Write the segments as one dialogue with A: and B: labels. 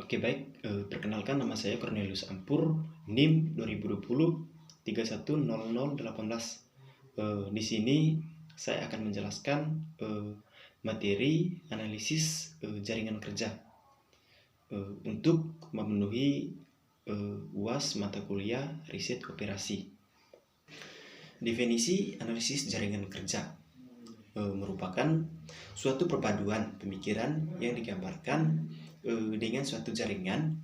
A: Oke baik, perkenalkan nama saya Cornelius Ampur, NIM 2020 310018. Di sini saya akan menjelaskan materi analisis jaringan kerja untuk memenuhi UAS mata kuliah riset operasi. Definisi analisis jaringan kerja merupakan suatu perpaduan pemikiran yang digambarkan dengan suatu jaringan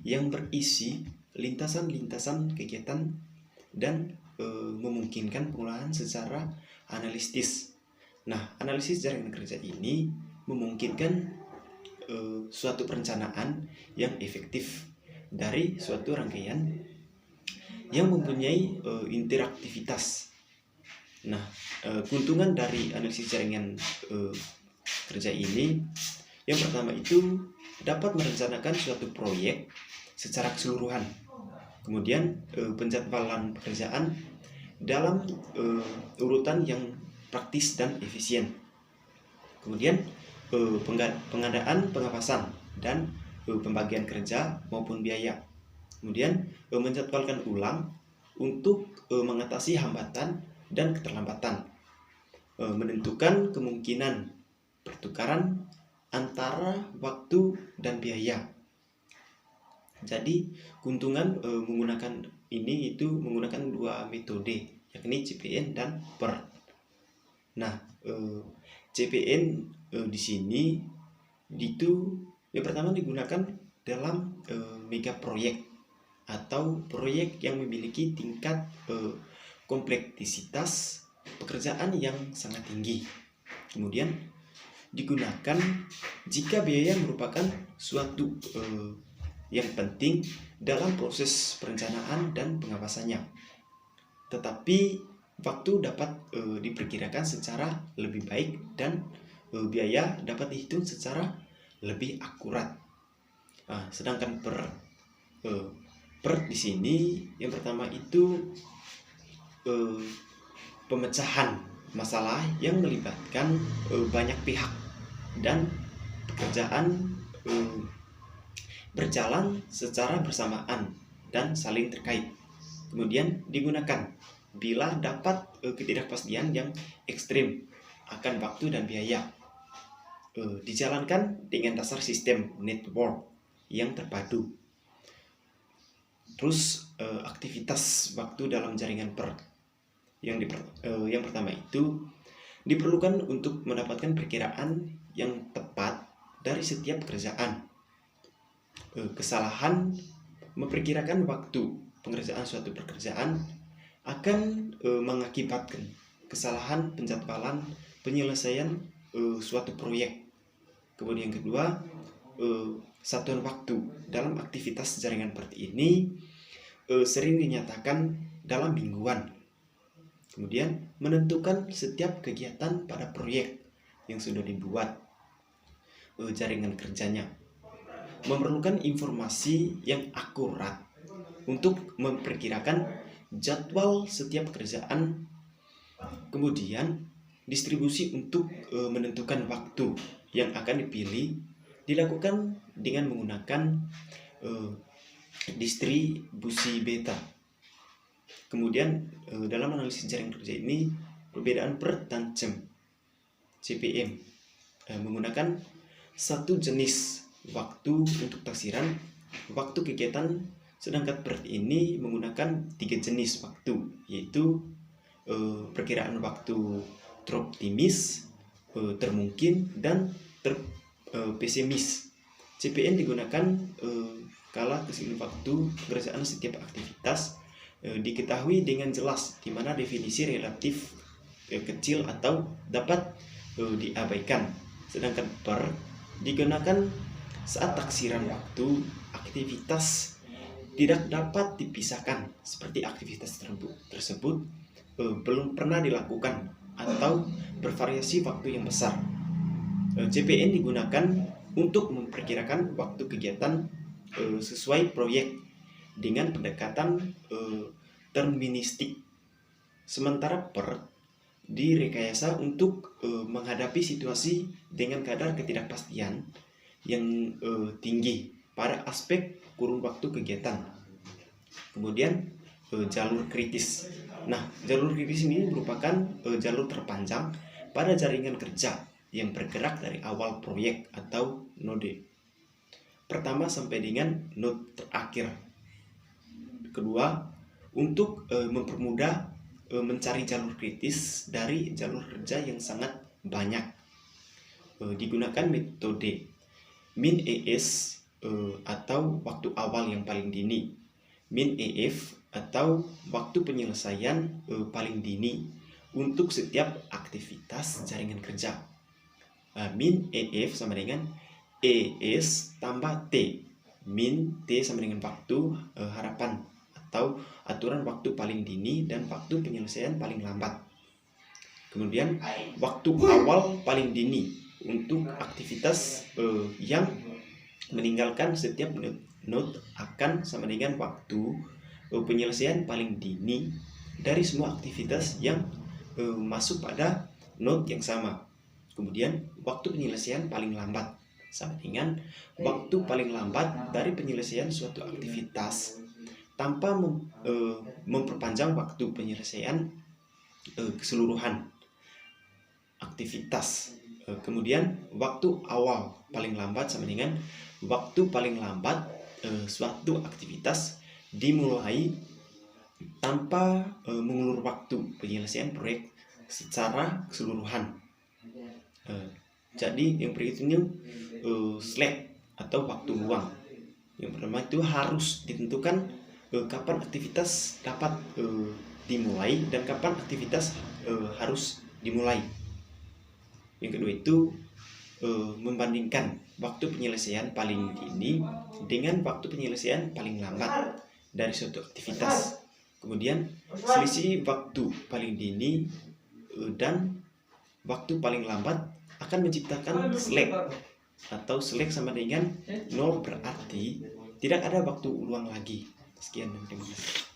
A: yang berisi lintasan-lintasan kegiatan dan memungkinkan pengolahan secara analitis. Nah, analisis jaringan kerja ini memungkinkan suatu perencanaan yang efektif dari suatu rangkaian yang mempunyai interaktivitas. Nah, keuntungan dari analisis jaringan kerja ini, yang pertama itu dapat merencanakan suatu proyek secara keseluruhan. Kemudian penjadwalan pekerjaan dalam urutan yang praktis dan efisien. Kemudian pengadaan, pengawasan, dan pembagian kerja maupun biaya. Kemudian menjadwalkan ulang untuk mengatasi hambatan dan keterlambatan. Menentukan kemungkinan pertukaran antara waktu dan biaya. Jadi keuntungan menggunakan ini itu menggunakan dua metode, yakni CPN dan PER. Nah, CPN di sini itu yang pertama digunakan dalam mega proyek atau proyek yang memiliki tingkat kompleksitas pekerjaan yang sangat tinggi. Kemudian digunakan jika biaya merupakan suatu yang penting dalam proses perencanaan dan pengawasannya. Tetapi waktu dapat diperkirakan secara lebih baik dan biaya dapat dihitung secara lebih akurat. Sedangkan per di sini yang pertama itu pemecahan masalah yang melibatkan banyak pihak dan pekerjaan berjalan secara bersamaan dan saling terkait. Kemudian digunakan bila dapat ketidakpastian yang ekstrim akan waktu dan biaya. Dijalankan dengan dasar sistem network yang terpadu. Terus aktivitas waktu dalam jaringan PER yang pertama itu diperlukan untuk mendapatkan perkiraan yang tepat dari setiap pekerjaan. Kesalahan memperkirakan waktu pengerjaan suatu pekerjaan akan mengakibatkan kesalahan penjadwalan penyelesaian suatu proyek. Kemudian yang kedua, satuan waktu dalam aktivitas jaringan seperti ini sering dinyatakan dalam mingguan. Kemudian menentukan setiap kegiatan pada proyek yang sudah dibuat jaringan kerjanya. Memerlukan informasi yang akurat untuk memperkirakan jadwal setiap pekerjaan. Kemudian distribusi untuk menentukan waktu yang akan dipilih dilakukan dengan menggunakan distribusi beta. Kemudian dalam analisis jaringan kerja ini perbedaan per dan CPM menggunakan satu jenis waktu untuk taksiran waktu kegiatan, sedangkan per ini menggunakan tiga jenis waktu, yaitu perkiraan waktu teroptimis, termungkin, dan terpesimis. CPN digunakan kala keseluruhan waktu pekerjaan setiap aktivitas diketahui dengan jelas, di mana definisi relatif kecil atau dapat diabaikan. Sedangkan per digunakan saat taksiran waktu aktivitas tidak dapat dipisahkan, seperti aktivitas tersebut belum pernah dilakukan atau bervariasi waktu yang besar. CPN digunakan untuk memperkirakan waktu kegiatan sesuai proyek dengan pendekatan deterministik. Sementara per direkayasa untuk menghadapi situasi dengan kadar ketidakpastian yang tinggi pada aspek kurun waktu kegiatan. Kemudian jalur kritis. Nah, jalur kritis ini merupakan jalur terpanjang pada jaringan kerja yang bergerak dari awal proyek atau node pertama sampai dengan node terakhir. Kedua, untuk mempermudah mencari jalur kritis dari jalur kerja yang sangat banyak, digunakan metode min-ES atau waktu awal yang paling dini, min-EF atau waktu penyelesaian paling dini untuk setiap aktivitas jaringan kerja. Min-EF sama dengan ES tambah T, min T sama dengan waktu harapan atau aturan waktu paling dini dan waktu penyelesaian paling lambat. Kemudian waktu awal paling dini untuk aktivitas yang meninggalkan setiap node akan sama dengan waktu penyelesaian paling dini dari semua aktivitas yang masuk pada node yang sama. Kemudian waktu penyelesaian paling lambat sama dengan waktu paling lambat dari penyelesaian suatu aktivitas tanpa memperpanjang waktu penyelesaian keseluruhan aktivitas. Kemudian waktu awal paling lambat sama dengan waktu paling lambat suatu aktivitas dimulai tanpa mengulur waktu penyelesaian proyek secara keseluruhan. Jadi yang berikutnya slack atau waktu luang. Yang pertama itu harus ditentukan kapan aktivitas dapat dimulai dan kapan aktivitas harus dimulai. Yang kedua itu membandingkan waktu penyelesaian paling dini dengan waktu penyelesaian paling lambat dari suatu aktivitas. Kemudian selisih waktu paling dini dan waktu paling lambat akan menciptakan slack atau slack sama dengan 0, berarti tidak ada waktu luang lagi. Sekian dan terima kasih.